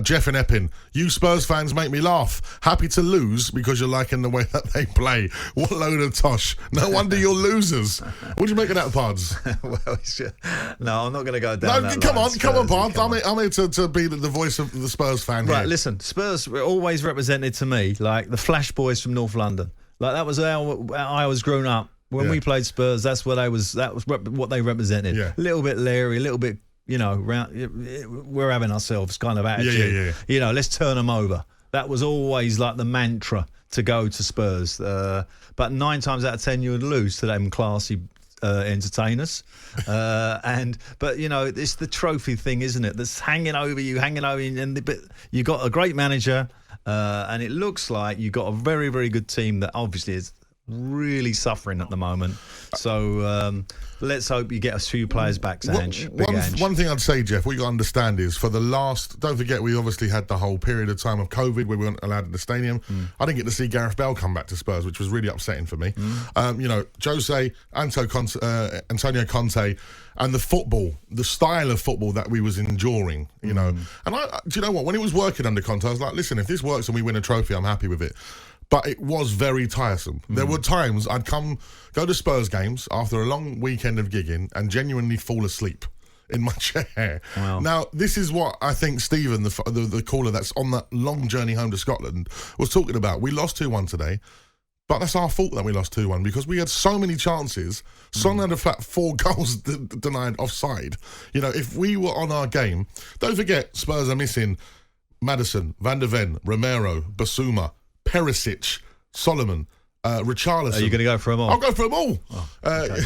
Jeff and Epping, you Spurs fans make me laugh. Happy to lose because you're liking the way that they play. What a load of tosh. No wonder you're losers. What do you make of that, Pards? No, I'm not going to go down that come line. on, Pards. I'm here to be the voice of the Spurs fan Right, here. listen, Spurs were always represented to me like the Flash Boys from North London. Like, that was how I was grown up. When we played Spurs, that was what they represented. Yeah. A little bit leery, a little bit, we're having ourselves kind of attitude. Yeah. Let's turn them over. That was always like the mantra to go to Spurs. But 9 times out of 10, you would lose to them classy entertainers. But it's the trophy thing, isn't it? That's hanging over you, but you got a great manager, and it looks like you got a very, very good team that obviously is really suffering at the moment. So let's hope you get a few players back, Ange. One thing I'd say, Jeff, what you got to understand is for the last, don't forget, we obviously had the whole period of time of COVID where we weren't allowed in the stadium. I didn't get to see Gareth Bale come back to Spurs, which was really upsetting for me. Jose, Antonio Conte, and the football, the style of football that we was enduring, And do you know what? When it was working under Conte, I was like, listen, if this works and we win a trophy, I'm happy with it. But it was very tiresome. There were times I'd go to Spurs games after a long weekend of gigging and genuinely fall asleep in my chair. Wow. Now, this is what I think Stephen, the caller that's on that long journey home to Scotland, was talking about. We lost 2-1 today, but that's our fault that we lost 2-1 because we had so many chances. Son had a flat 4 goals denied offside. If we were on our game, don't forget, Spurs are missing Maddison, Van der Ven, Romero, Basuma, Perisic, Solomon, Richarlison. Are you going to go for them all? I'll go for them all. Oh, okay.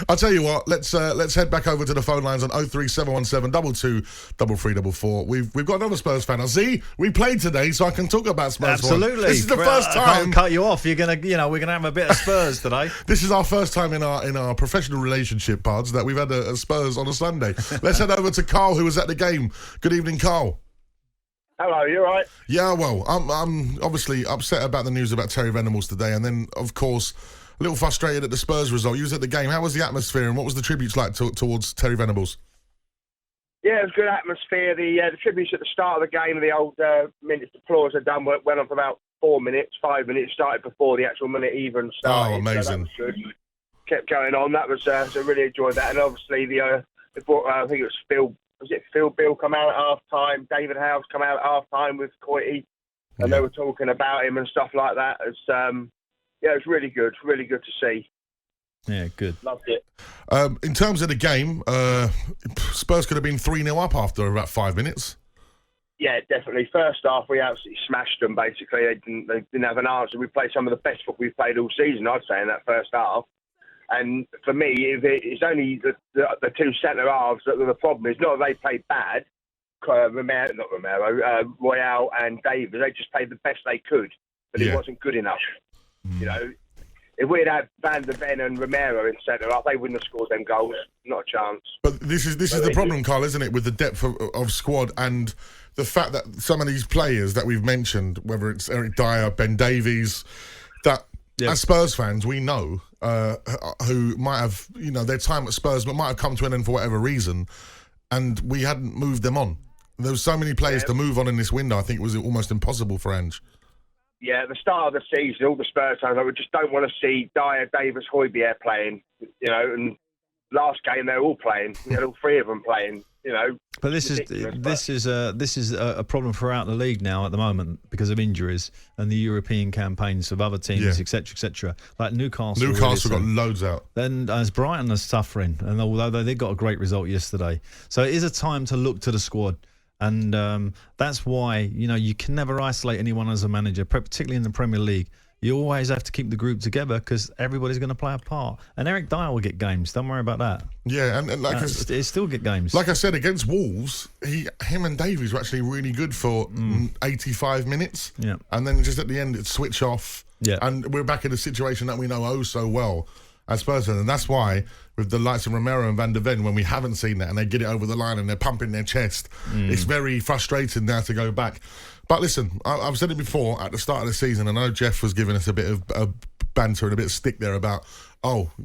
I'll tell you what. Let's head back over to the phone lines on 03717 22 3344. We've got another Spurs fan. I see we played today, so I can talk about Spurs. Absolutely. This is the first time. I can't cut you off. We're gonna have a bit of Spurs today. This is our first time in our professional relationship, Pards, that we've had a Spurs on a Sunday. Let's head over to Carl, who was at the game. Good evening, Carl. Hello, you all right? Yeah, well, I'm obviously upset about the news about Terry Venables today, and then, of course, a little frustrated at the Spurs result. You was at the game. How was the atmosphere, and what was the tributes like towards Terry Venables? Yeah, it was good atmosphere. The tributes at the start of the game, the old minutes applause had done went on for about 4 minutes, 5 minutes, started before the actual minute even started. Oh, amazing. So that was good. Kept going on. That was, so I really enjoyed that. And obviously, I think it was Phil. Was it Phil Bill come out at half-time, David Howe's come out at half-time with Coity, and they were talking about him and stuff like that. It was really good to see. Yeah, good. Loved it. In terms of the game, Spurs could have been 3-0 up after about 5 minutes. Yeah, definitely. First half, we absolutely smashed them, basically. They didn't have an answer. We played some of the best football we've played all season, I'd say, in that first half. And for me, it's only the 2 centre-halves that were the problem. It's not that they played bad, Royale and Davis. They just played the best they could, but it wasn't good enough. If we'd had Van der Ven and Romero in centre-half, they wouldn't have scored them goals. Not a chance. But this is the problem, Carl, isn't it, with the depth of squad and the fact that some of these players that we've mentioned, whether it's Eric Dyer, Ben Davies, that as Spurs fans, we know who might have, their time at Spurs, but might have come to an end for whatever reason, and we hadn't moved them on. There were so many players to move on in this window. I think it was almost impossible for Ange. Yeah, at the start of the season, all the Spurs fans, I just don't want to see Dyer, Davis, Højbjerg playing, and last game they were all playing. We had all 3 of them playing, But this is a problem throughout the league now at the moment because of injuries and the European campaigns of other teams, etc., etc. Like Newcastle got loads out. Then as Brighton are suffering, and although they got a great result yesterday, so it is a time to look to the squad. And that's why, you can never isolate anyone as a manager, particularly in the Premier League. You always have to keep the group together because everybody's going to play a part. And Eric Dyer will get games. Don't worry about that. Yeah, and he'll still get games. Like I said, against Wolves, him and Davies were actually really good for 85 minutes. Yeah. And then just at the end, it switch off. Yeah. And we're back in a situation that we know oh so well as Spurs. And that's why, with the likes of Romero and Van der Ven, when we haven't seen that and they get it over the line and they're pumping their chest, it's very frustrating now to go back. But listen, I've said it before at the start of the season, and I know Jeff was giving us a bit of banter and a bit of stick there about,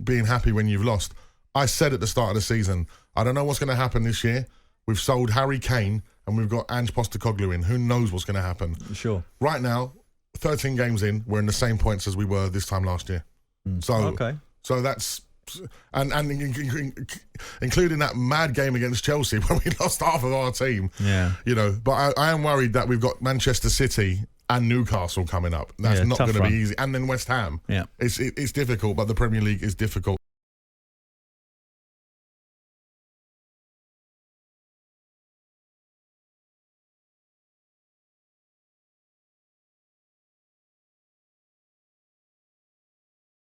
being happy when you've lost. I said at the start of the season, I don't know what's going to happen this year, We've sold Harry Kane, and we've got Ange Postecoglou in. Who knows what's going to happen? Sure. Right now, 13 games in, we're in the same points as we were this time last year. So that's... And including that mad game against Chelsea when we lost half of our team. Yeah. You know, but I am worried that we've got Manchester City and Newcastle coming up. That's not going to be easy. And then West Ham. Yeah. It's difficult, but the Premier League is difficult.